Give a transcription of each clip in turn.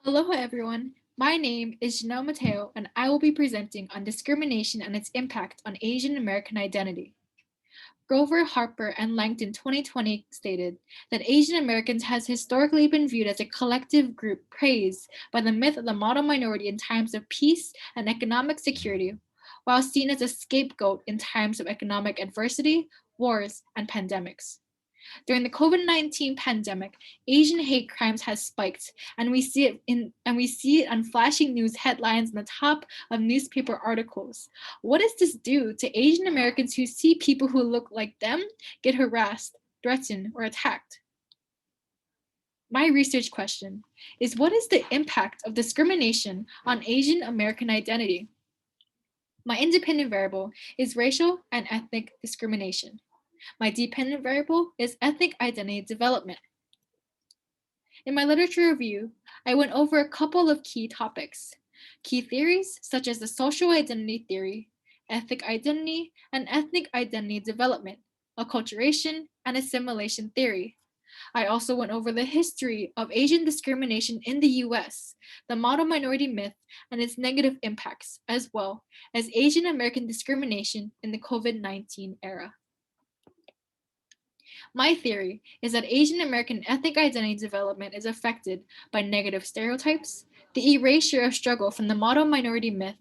Aloha everyone, my name is Janelle Mateo and I will be presenting on discrimination and its impact on Asian American identity. Grover, Harper, and Langton 2020 stated that Asian Americans has historically been viewed as a collective group praised by the myth of the model minority in times of peace and economic security, while seen as a scapegoat in times of economic adversity, wars, and pandemics. During the COVID-19 pandemic, Asian hate crimes has spiked, and we see it on flashing news headlines on the top of newspaper articles. What does this do to Asian Americans who see people who look like them get harassed, threatened, or attacked? My research question is, what is the impact of discrimination on Asian American identity? My independent variable is racial and ethnic discrimination. My dependent variable is ethnic identity development. In my literature review, I went over a couple of key topics. Key theories such as the social identity theory, ethnic identity, and ethnic identity development, acculturation, and assimilation theory. I also went over the history of Asian discrimination in the US, the model minority myth, and its negative impacts, as well as Asian American discrimination in the COVID-19 era. My theory is that Asian American ethnic identity development is affected by negative stereotypes, the erasure of struggle from the model minority myth,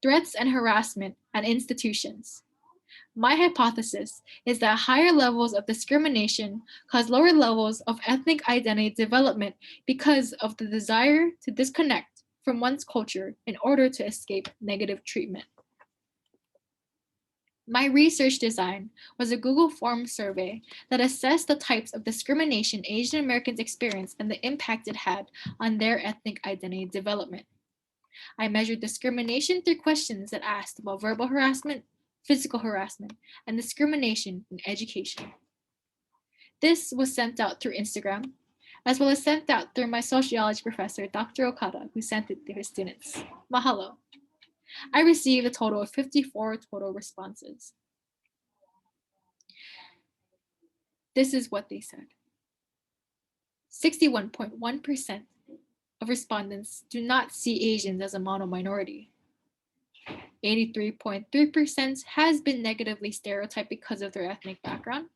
threats and harassment at institutions. My hypothesis is that higher levels of discrimination cause lower levels of ethnic identity development because of the desire to disconnect from one's culture in order to escape negative treatment. My research design was a Google Form survey that assessed the types of discrimination Asian Americans experience and the impact it had on their ethnic identity development. I measured discrimination through questions that asked about verbal harassment, physical harassment, and discrimination in education. This was sent out through Instagram, as well as sent out through my sociology professor, Dr. Okada, who sent it to his students. Mahalo. I received a total of 54 total responses. This is what they said. 61.1% of respondents do not see Asians as a model minority. 83.3% has been negatively stereotyped because of their ethnic background.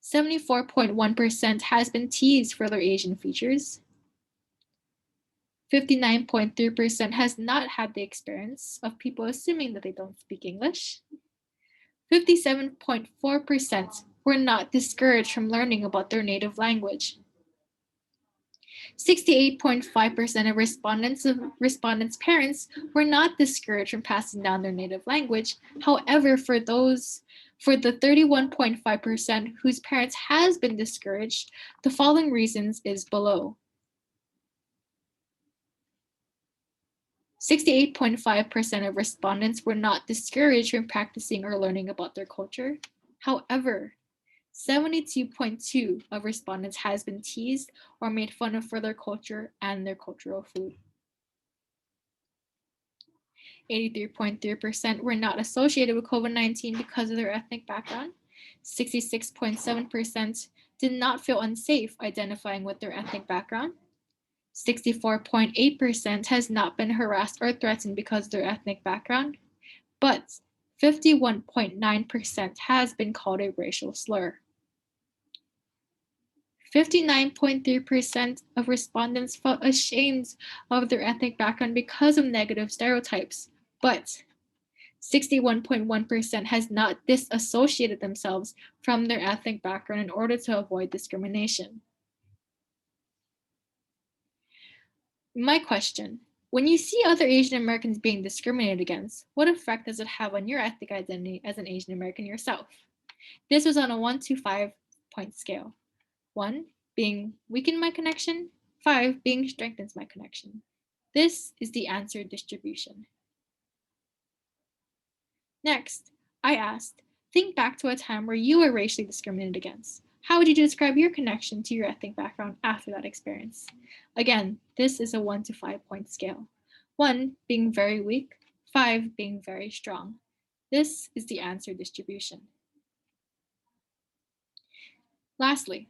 74.1% has been teased for their Asian features. 59.3% has not had the experience of people assuming that they don't speak English. 57.4% were not discouraged from learning about their native language. 68.5% of respondents' parents were not discouraged from passing down their native language. However, for the 31.5% whose parents has been discouraged, the following reasons is below. 68.5% of respondents were not discouraged from practicing or learning about their culture. However, 72.2% of respondents has been teased or made fun of for their culture and their cultural food. 83.3% were not associated with COVID-19 because of their ethnic background. 66.7% did not feel unsafe identifying with their ethnic background. 64.8% has not been harassed or threatened because of their ethnic background, but 51.9% has been called a racial slur. 59.3% of respondents felt ashamed of their ethnic background because of negative stereotypes, but 61.1% has not disassociated themselves from their ethnic background in order to avoid discrimination. My question, when you see other Asian Americans being discriminated against, what effect does it have on your ethnic identity as an Asian American yourself? This was on a 1 to 5 point scale. 1 being weaken my connection, 5 being strengthens my connection. This is the answer distribution. Next, I asked, think back to a time where you were racially discriminated against. How would you describe your connection to your ethnic background after that experience? Again, this is a 1 to 5 point scale. 1 being very weak, 5 being very strong. This is the answer distribution. Lastly,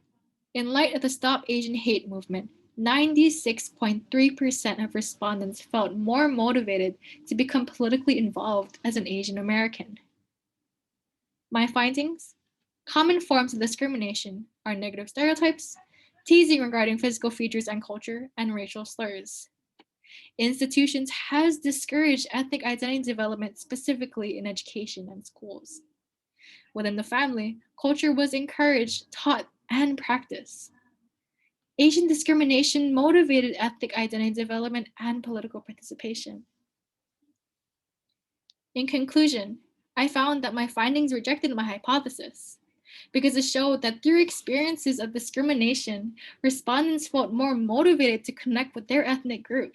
in light of the Stop Asian Hate movement, 96.3% of respondents felt more motivated to become politically involved as an Asian American. My findings? Common forms of discrimination are negative stereotypes, teasing regarding physical features and culture, and racial slurs. Institutions has discouraged ethnic identity development specifically in education and schools. Within the family, culture was encouraged, taught, and practiced. Asian discrimination motivated ethnic identity development and political participation. In conclusion, I found that my findings rejected my hypothesis because it showed that through experiences of discrimination, respondents felt more motivated to connect with their ethnic group.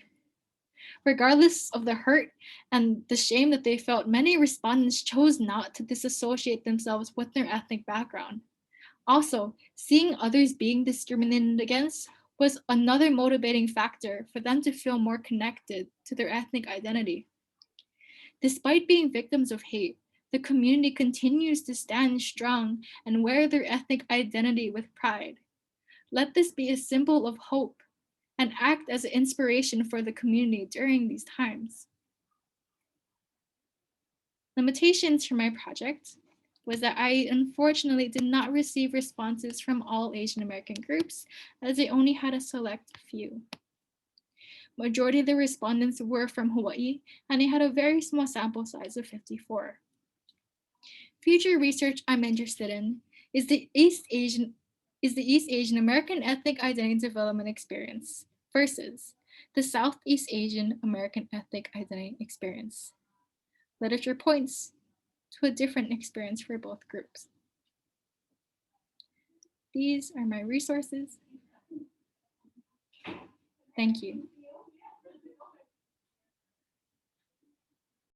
Regardless of the hurt and the shame that they felt, many respondents chose not to disassociate themselves with their ethnic background. Also, seeing others being discriminated against was another motivating factor for them to feel more connected to their ethnic identity. Despite being victims of hate, the community continues to stand strong and wear their ethnic identity with pride. Let this be a symbol of hope and act as an inspiration for the community during these times. Limitations for my project was that I unfortunately did not receive responses from all Asian American groups, as I only had a select few. Majority of the respondents were from Hawaii, and I had a very small sample size of 54. Future research I'm interested in is the East Asian American ethnic identity development experience versus the Southeast Asian American ethnic identity experience. Literature points to a different experience for both groups. These are my resources. Thank you.